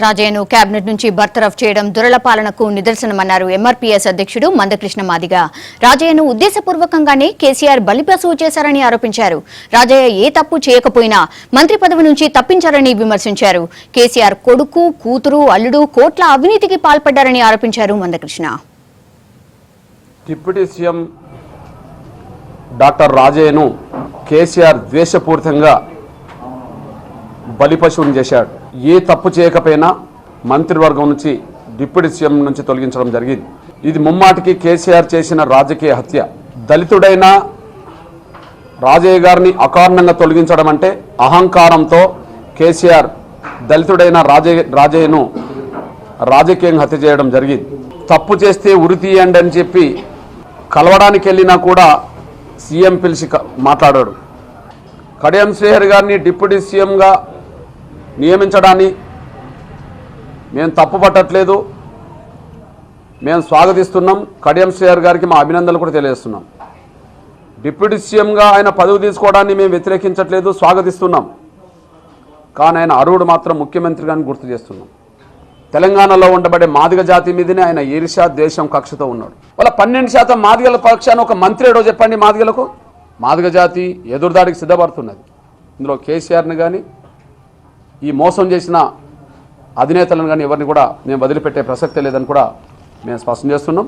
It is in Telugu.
రాజయ్యను కేబినెట్ నుంచి బర్తరఫ్ చేయడం దురల పాలనకు నిదర్శనమన్నారు ఎంఆర్పీఎస్ అధ్యక్షుడు మందకృష్ణ మాదిగ. రాజయ్యను ఉద్దేశపూర్వకంగానే కేసీఆర్ బలిపశువు చేశారని ఆరోపించారు. రాజయ్య ఏ తప్పు చేయకపోయినా మంత్రి పదవి నుంచి తప్పించారని విమర్శించారు. కేసీఆర్ కొడుకు, కూతురు, అల్లుడు కోట్ల అవినీతికి పాల్పడ్డారని ఆరోపించారు మందకృష్ణ. డిప్యూటీ సీఎం డాక్టర్ రాజయ్యను కేసీఆర్ ద్వేషపూరితంగా బలిపశువుని చేశాడు. ఏ తప్పు చేయకపోయినా మంత్రివర్గం నుంచి డిప్యూటీ సీఎం నుంచి తొలగించడం జరిగింది. ఇది ముమ్మాటికి కేసీఆర్ చేసిన రాజకీయ హత్య. దళితుడైన రాజయ్య గారిని అకారణంగా తొలగించడం అంటే అహంకారంతో కేసీఆర్ దళితుడైన రాజయ్యను రాజకీయంగా హత్య చేయడం జరిగింది. తప్పు చేస్తే ఉరి తీయండి అని చెప్పి కలవడానికి వెళ్ళినా కూడా సీఎం పిలిచి మాట్లాడాడు. కడియం శ్రీహరి గారిని డిప్యూటీ సీఎంగా నియమించడాన్ని మేము తప్పుపట్టట్లేదు, మేము స్వాగతిస్తున్నాం. కడియం శ్రీహరి గారికి మా అభినందనలు కూడా తెలియజేస్తున్నాం. డిప్యూటీ సీఎంగా ఆయన పదవి తీసుకోవడాన్ని మేము వ్యతిరేకించట్లేదు, స్వాగతిస్తున్నాం. కానీ ఆయన అర్హుడు మాత్రం ముఖ్యమంత్రిగాని గుర్తు చేస్తున్నాం. తెలంగాణలో ఉండబడే మాదిగ జాతి మీదనే ఆయన ఈర్ష్య, ద్వేషం, కక్షతో ఉన్నాడు. వాళ్ళ 12% మాదిగల పక్షాన ఒక మంత్రి ఏడో చెప్పండి. మాదిగలకు మాదిగ జాతి ఎదురుదాడికి సిద్ధపడుతున్నది. ఇందులో కేసీఆర్ని కానీ ఈ మోసం చేసిన అధినేతలను కానీ ఎవరిని కూడా మేము వదిలిపెట్టే ప్రసక్తే లేదని కూడా మేము స్పష్టం చేస్తున్నాం.